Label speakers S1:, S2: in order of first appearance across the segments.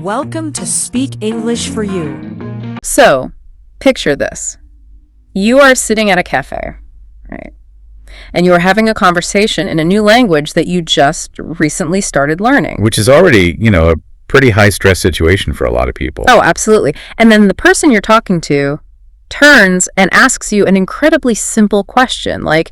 S1: Welcome to Speak English for You.
S2: So, picture this. You are sitting at a cafe, right? And you are having a conversation in a new language that you just recently started learning.
S3: Which is already, a pretty high-stress situation for a lot of people.
S2: Oh, absolutely. And then the person you're talking to turns and asks you an incredibly simple question, like,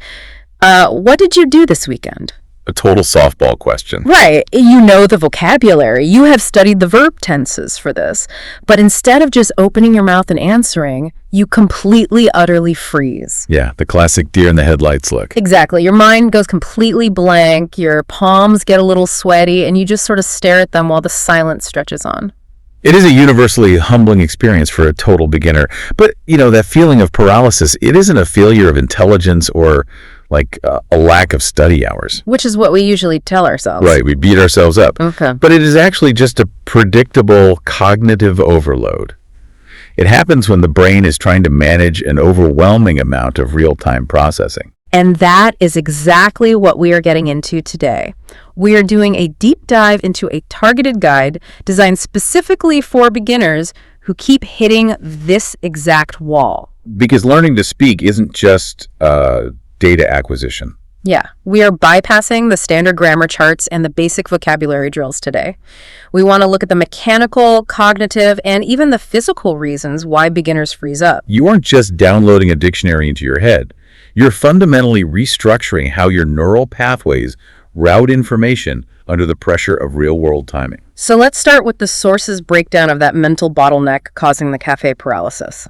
S2: what did you do this weekend?
S3: A total softball question.
S2: Right. You know the vocabulary. You have studied the verb tenses for this. But instead of just opening your mouth and answering, you completely, utterly freeze.
S3: Yeah, the classic deer in the headlights look.
S2: Exactly. Your mind goes completely blank, your palms get a little sweaty, and you just sort of stare at them while the silence stretches on.
S3: It is a universally humbling experience for a total beginner. But, that feeling of paralysis, it isn't a failure of intelligence or like a lack of study hours.
S2: Which is what we usually tell ourselves.
S3: Right, we beat ourselves up.
S2: Okay.
S3: But it is actually just a predictable cognitive overload. It happens when the brain is trying to manage an overwhelming amount of real-time processing.
S2: And that is exactly what we are getting into today. We are doing a deep dive into a targeted guide designed specifically for beginners who keep hitting this exact wall.
S3: Because learning to speak isn't just data acquisition.
S2: Yeah, we are bypassing the standard grammar charts and the basic vocabulary drills today. We want to look at the mechanical, cognitive, and even the physical reasons why beginners freeze up.
S3: You aren't just downloading a dictionary into your head. You're fundamentally restructuring how your neural pathways route information under the pressure of real-world timing.
S2: So let's start with the sources breakdown of that mental bottleneck causing the cafe paralysis.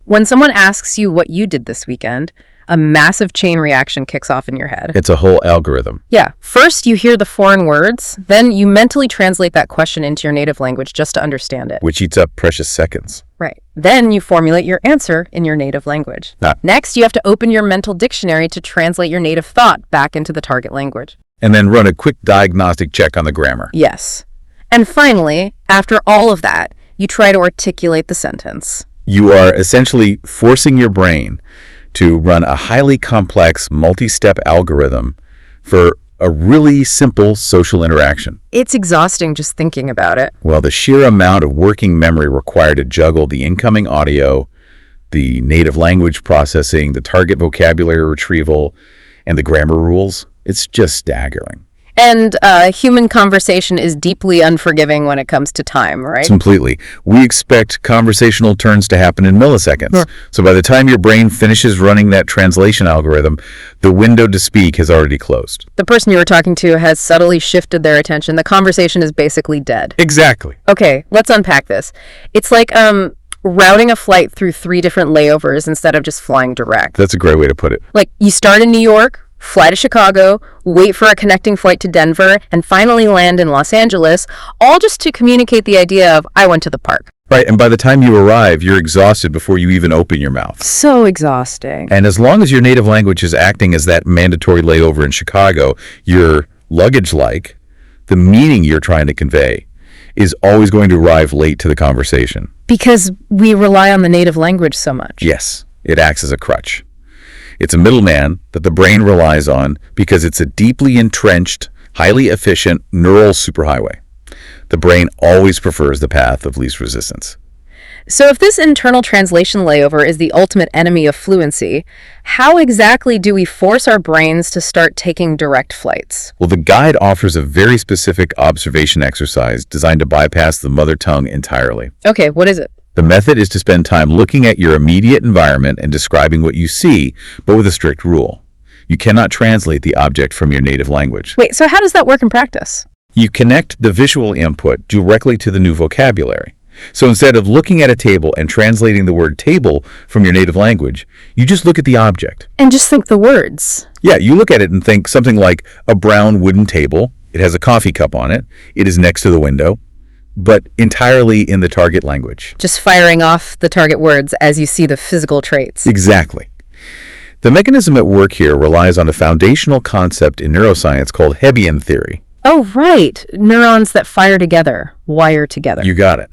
S2: When someone asks you what you did this weekend, a massive chain reaction kicks off in your head.
S3: It's a whole algorithm.
S2: Yeah. First, you hear the foreign words. Then you mentally translate that question into your native language just to understand it.
S3: Which eats up precious seconds.
S2: Right. Then you formulate your answer in your native language. Next, you have to open your mental dictionary to translate your native thought back into the target language.
S3: And then run a quick diagnostic check on the grammar.
S2: Yes. And finally, after all of that, you try to articulate the sentence.
S3: You are essentially forcing your brain to run a highly complex multi-step algorithm for a really simple social interaction.
S2: It's exhausting just thinking about it.
S3: Well, the sheer amount of working memory required to juggle the incoming audio, the native language processing, the target vocabulary retrieval, and the grammar rules, it's just staggering.
S2: And human conversation is deeply unforgiving when it comes to time, right?
S3: Completely. We expect conversational turns to happen in milliseconds.
S2: Sure.
S3: So by the time your brain finishes running that translation algorithm, the window to speak has already closed.
S2: The person you were talking to has subtly shifted their attention. The conversation is basically dead.
S3: Exactly.
S2: Okay, let's unpack this. It's like routing a flight through 3 different layovers instead of just flying direct.
S3: That's a great way to put it.
S2: Like you start in New York, fly to Chicago, wait for a connecting flight to Denver, and finally land in Los Angeles, all just to communicate the idea of, I went to the park.
S3: Right, and by the time you arrive, you're exhausted before you even open your mouth.
S2: So exhausting.
S3: And as long as your native language is acting as that mandatory layover in Chicago, your luggage-like, the meaning you're trying to convey, is always going to arrive late to the conversation.
S2: Because we rely on the native language so much.
S3: Yes, it acts as a crutch. It's a middleman that the brain relies on because it's a deeply entrenched, highly efficient neural superhighway. The brain always prefers the path of least resistance.
S2: So if this internal translation layover is the ultimate enemy of fluency, how exactly do we force our brains to start taking direct flights?
S3: Well, the guide offers a very specific observation exercise designed to bypass the mother tongue entirely.
S2: Okay, what is it?
S3: The method is to spend time looking at your immediate environment and describing what you see, but with a strict rule. You cannot translate the object from your native language.
S2: Wait, so how does that work in practice?
S3: You connect the visual input directly to the new vocabulary. So instead of looking at a table and translating the word table from your native language, you just look at the object.
S2: And just think the words.
S3: Yeah, you look at it and think something like a brown wooden table. It has a coffee cup on it. It is next to the window, but entirely in the target language.
S2: Just firing off the target words as you see the physical traits.
S3: Exactly. The mechanism at work here relies on a foundational concept in neuroscience called Hebbian theory.
S2: Oh, right. Neurons that fire together, wire together.
S3: You got it.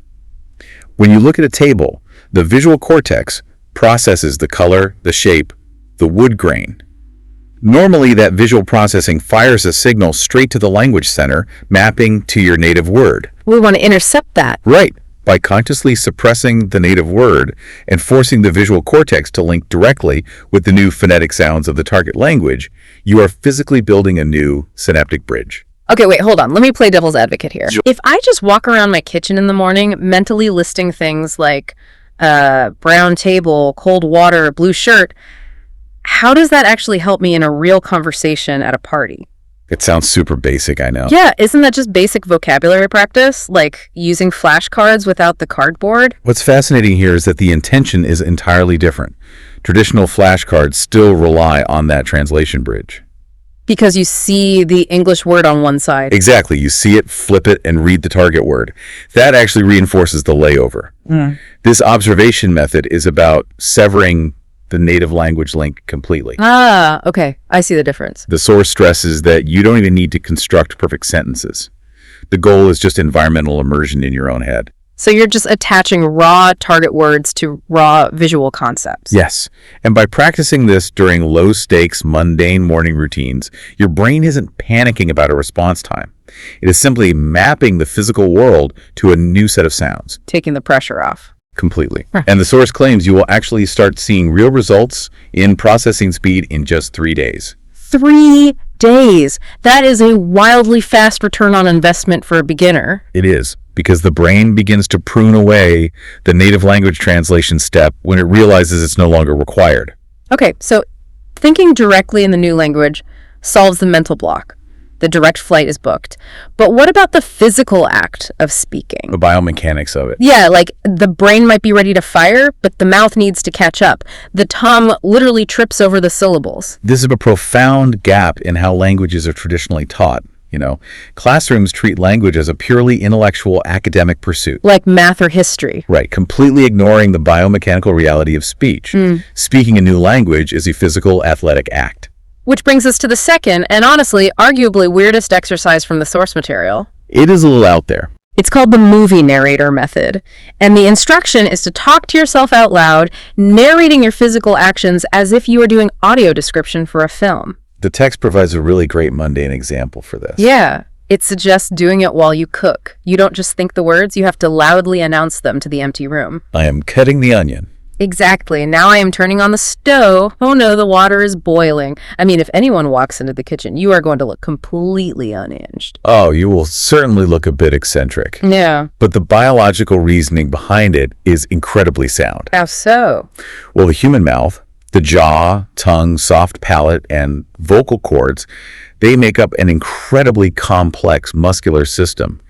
S3: When you look at a table, the visual cortex processes the color, the shape, the wood grain. Normally, that visual processing fires a signal straight to the language center, mapping to your native word.
S2: We want to intercept that.
S3: Right. By consciously suppressing the native word and forcing the visual cortex to link directly with the new phonetic sounds of the target language, you are physically building a new synaptic bridge.
S2: Okay, wait, hold on. Let me play devil's advocate here. If I just walk around my kitchen in the morning mentally listing things like brown table, cold water, blue shirt, how does that actually help me in a real conversation at a party?
S3: It sounds super basic, I know.
S2: Yeah, isn't that just basic vocabulary practice? Like using flashcards without the cardboard?
S3: What's fascinating here is that the intention is entirely different. Traditional flashcards still rely on that translation bridge.
S2: Because you see the English word on one side.
S3: Exactly. You see it, flip it, and read the target word. That actually reinforces the layover. This observation method is about severing the native language link completely.
S2: Ah, okay. I see the difference.
S3: The source stresses that you don't even need to construct perfect sentences. The goal is just environmental immersion in your own head.
S2: So you're just attaching raw target words to raw visual concepts.
S3: Yes. And by practicing this during low-stakes, mundane morning routines, your brain isn't panicking about a response time. It is simply mapping the physical world to a new set of sounds.
S2: Taking the pressure off.
S3: Completely. And the source claims you will actually start seeing real results in processing speed in just 3 days.
S2: 3 days. That is a wildly fast return on investment for a beginner.
S3: It is, because the brain begins to prune away the native language translation step when it realizes it's no longer required.
S2: Okay, so thinking directly in the new language solves the mental block. The direct flight is booked. But what about the physical act of speaking?
S3: The biomechanics of it.
S2: Yeah, like the brain might be ready to fire, but the mouth needs to catch up. The tongue literally trips over the syllables.
S3: This is a profound gap in how languages are traditionally taught. Classrooms treat language as a purely intellectual academic pursuit.
S2: Like math or history.
S3: Right, completely ignoring the biomechanical reality of speech. Speaking a new language is a physical, athletic act.
S2: Which brings us to the second, and honestly, arguably weirdest exercise from the source material.
S3: It is a little out there.
S2: It's called the movie narrator method, and the instruction is to talk to yourself out loud, narrating your physical actions as if you were doing audio description for a film.
S3: The text provides a really great mundane example for this.
S2: Yeah, it suggests doing it while you cook. You don't just think the words, you have to loudly announce them to the empty room.
S3: I am cutting the onion.
S2: Exactly. Now I am turning on the stove. Oh no, the water is boiling. I mean, if anyone walks into the kitchen, you are going to look completely unhinged.
S3: Oh, you will certainly look a bit eccentric.
S2: Yeah.
S3: But the biological reasoning behind it is incredibly sound.
S2: How so?
S3: Well, the human mouth, the jaw, tongue, soft palate, and vocal cords, they make up an incredibly complex muscular system.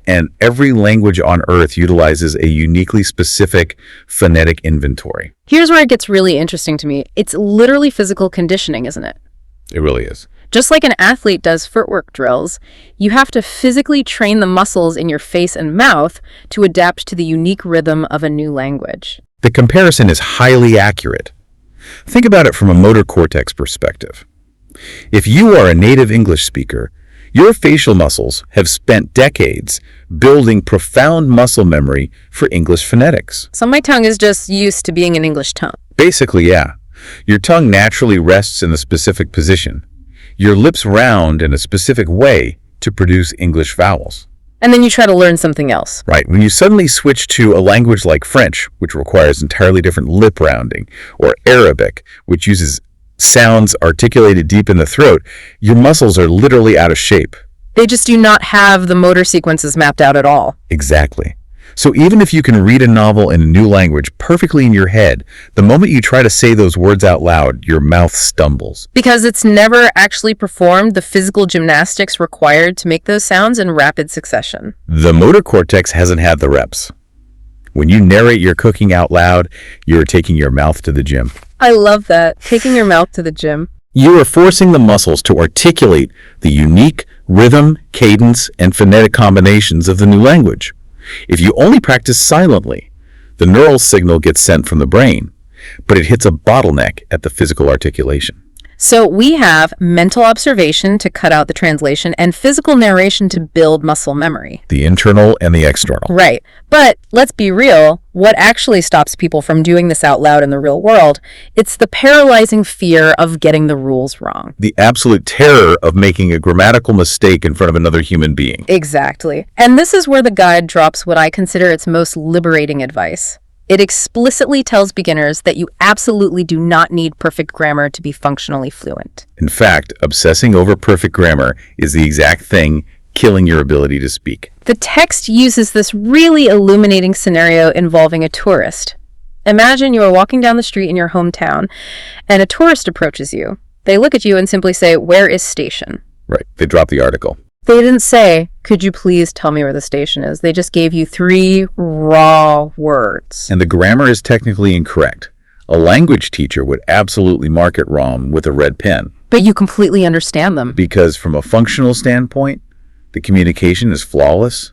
S3: And every language on Earth utilizes a uniquely specific phonetic inventory.
S2: Here's where it gets really interesting to me. It's literally physical conditioning, isn't it?
S3: It really is.
S2: Just like an athlete does footwork drills, you have to physically train the muscles in your face and mouth to adapt to the unique rhythm of a new language.
S3: The comparison is highly accurate. Think about it from a motor cortex perspective. If you are a native English speaker, your facial muscles have spent decades building profound muscle memory for English phonetics.
S2: So my tongue is just used to being an English tongue.
S3: Basically, yeah. Your tongue naturally rests in a specific position. Your lips round in a specific way to produce English vowels.
S2: And then you try to learn something else.
S3: Right. When you suddenly switch to a language like French, which requires entirely different lip rounding, or Arabic, which uses sounds articulated deep in the throat, your muscles are literally out of shape.
S2: They just do not have the motor sequences mapped out at all.
S3: Exactly. So even if you can read a novel in a new language perfectly in your head, the moment you try to say those words out loud, your mouth stumbles.
S2: Because it's never actually performed the physical gymnastics required to make those sounds in rapid succession.
S3: The motor cortex hasn't had the reps. When you narrate your cooking out loud, you're taking your mouth to the gym.
S2: I love that. Taking your mouth to the gym.
S3: You are forcing the muscles to articulate the unique rhythm, cadence, and phonetic combinations of the new language. If you only practice silently, the neural signal gets sent from the brain, but it hits a bottleneck at the physical articulation.
S2: So we have mental observation to cut out the translation and physical narration to build muscle memory.
S3: The internal and the external.
S2: Right. But let's be real, what actually stops people from doing this out loud in the real world? It's the paralyzing fear of getting the rules wrong.
S3: The absolute terror of making a grammatical mistake in front of another human being.
S2: Exactly. And this is where the guide drops what I consider its most liberating advice. It explicitly tells beginners that you absolutely do not need perfect grammar to be functionally fluent.
S3: In fact, obsessing over perfect grammar is the exact thing killing your ability to speak.
S2: The text uses this really illuminating scenario involving a tourist. Imagine you are walking down the street in your hometown and a tourist approaches you. They look at you and simply say, "Where is station?"
S3: Right. They drop the article.
S2: They didn't say, "Could you please tell me where the station is?" They just gave you 3 raw words.
S3: And the grammar is technically incorrect. A language teacher would absolutely mark it wrong with a red pen.
S2: But you completely understand them.
S3: Because from a functional standpoint, the communication is flawless.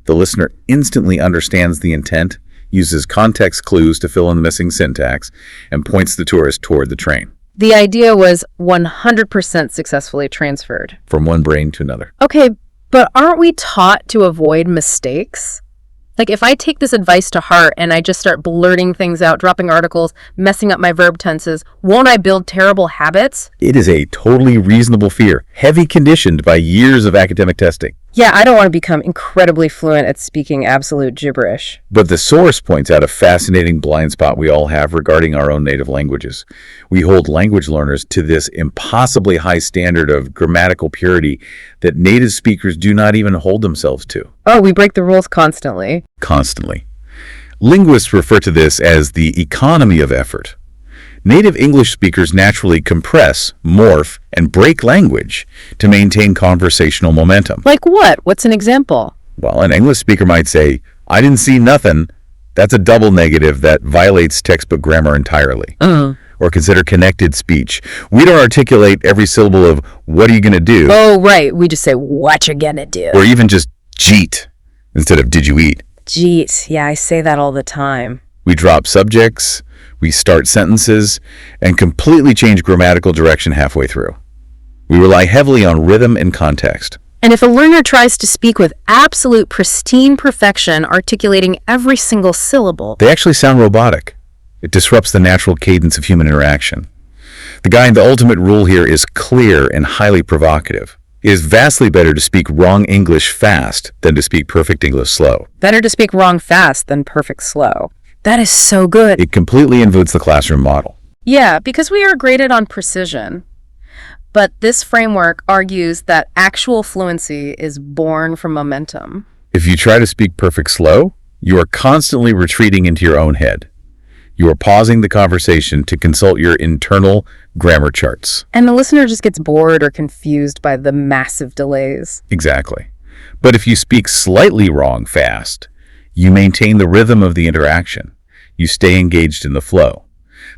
S3: The listener instantly understands the intent, uses context clues to fill in the missing syntax, and points the tourist toward the train.
S2: The idea was 100% successfully transferred.
S3: From one brain to another.
S2: Okay, but aren't we taught to avoid mistakes? Like if I take this advice to heart and I just start blurting things out, dropping articles, messing up my verb tenses, won't I build terrible habits?
S3: It is a totally reasonable fear, heavy conditioned by years of academic testing.
S2: Yeah, I don't want to become incredibly fluent at speaking absolute gibberish.
S3: But the source points out a fascinating blind spot we all have regarding our own native languages. We hold language learners to this impossibly high standard of grammatical purity that native speakers do not even hold themselves to.
S2: Oh, we break the rules constantly.
S3: Constantly. Linguists refer to this as the economy of effort. Native English speakers naturally compress, morph, and break language to maintain conversational momentum.
S2: Like what? What's an example?
S3: Well, an English speaker might say, "I didn't see nothing." That's a double negative that violates textbook grammar entirely. Or consider connected speech. We don't articulate every syllable of "what are you going to do?"
S2: Oh, right. We just say, "What you gonna do?"
S3: Or even just "jeet" instead of "did you eat?"
S2: Jeez, yeah, I say that all the time.
S3: We drop subjects, we start sentences, and completely change grammatical direction halfway through. We rely heavily on rhythm and context.
S2: And if a learner tries to speak with absolute pristine perfection, articulating every single syllable,
S3: They actually sound robotic. It disrupts the natural cadence of human interaction. The ultimate rule here is clear and highly provocative. It is vastly better to speak wrong English fast than to speak perfect English slow.
S2: better to speak wrong fast than perfect slow. That is so good.
S3: It completely inverts the classroom model.
S2: Yeah, because we are graded on precision. But this framework argues that actual fluency is born from momentum.
S3: If you try to speak perfect slow, you are constantly retreating into your own head. You are pausing the conversation to consult your internal grammar charts.
S2: And the listener just gets bored or confused by the massive delays.
S3: Exactly. But if you speak slightly wrong fast, you maintain the rhythm of the interaction. You stay engaged in the flow.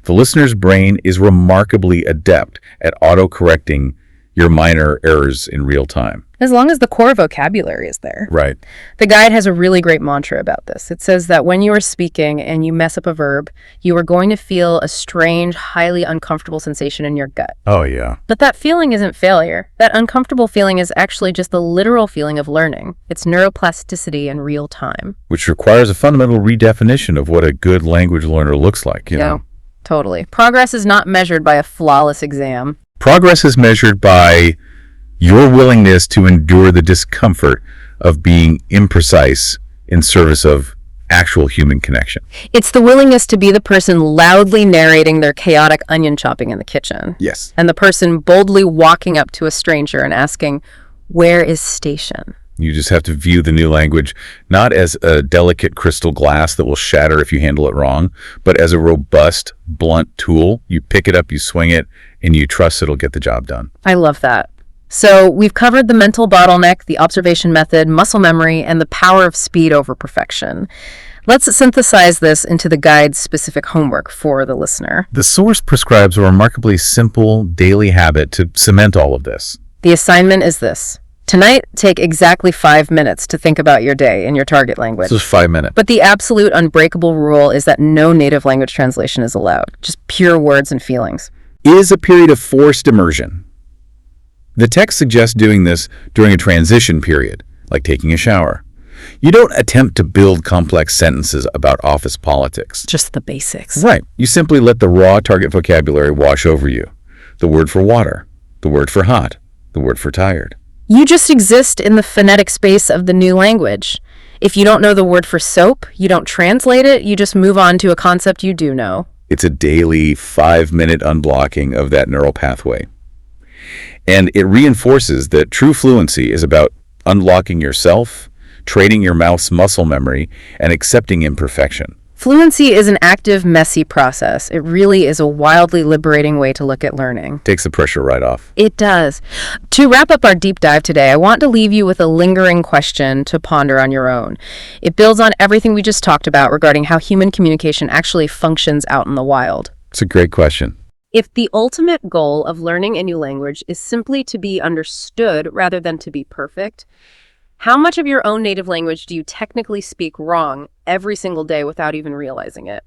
S3: The listener's brain is remarkably adept at auto-correcting your minor errors in real time.
S2: As long as the core vocabulary is there.
S3: Right.
S2: The guide has a really great mantra about this. It says that when you are speaking and you mess up a verb, you are going to feel a strange, highly uncomfortable sensation in your gut.
S3: Oh, yeah.
S2: But that feeling isn't failure. That uncomfortable feeling is actually just the literal feeling of learning. It's neuroplasticity in real time.
S3: Which requires a fundamental redefinition of what a good language learner looks like, you know?
S2: Totally. Progress is not measured by a flawless exam.
S3: Progress is measured by your willingness to endure the discomfort of being imprecise in service of actual human connection.
S2: It's the willingness to be the person loudly narrating their chaotic onion chopping in the kitchen.
S3: Yes.
S2: And the person boldly walking up to a stranger and asking, "Where is station?"
S3: You just have to view the new language not as a delicate crystal glass that will shatter if you handle it wrong, but as a robust, blunt tool. You pick it up, you swing it, and you trust it'll get the job done.
S2: I love that. So we've covered the mental bottleneck, the observation method, muscle memory, and the power of speed over perfection. Let's synthesize this into the guide's specific homework for the listener.
S3: The source prescribes a remarkably simple daily habit to cement all of this.
S2: The assignment is this. Tonight, take exactly 5 minutes to think about your day in your target language.
S3: Just 5 minutes.
S2: But the absolute unbreakable rule is that no native language translation is allowed, just pure words and feelings.
S3: is a period of forced immersion. The text suggests doing this during a transition period, like taking a shower. You don't attempt to build complex sentences about office politics.
S2: Just the basics.
S3: Right. You simply let the raw target vocabulary wash over you. The word for water, the word for hot, the word for tired.
S2: You just exist in the phonetic space of the new language. If you don't know the word for soap, you don't translate it, you just move on to a concept you do know.
S3: It's a daily 5-minute unblocking of that neural pathway. And it reinforces that true fluency is about unlocking yourself, training your mouth's muscle memory, and accepting imperfection.
S2: Fluency is an active, messy process. It really is a wildly liberating way to look at learning.
S3: Takes the pressure right off.
S2: It does. To wrap up our deep dive today, I want to leave you with a lingering question to ponder on your own. It builds on everything we just talked about regarding how human communication actually functions out in the wild.
S3: It's a great question.
S2: If the ultimate goal of learning a new language is simply to be understood rather than to be perfect, how much of your own native language do you technically speak wrong every single day without even realizing it?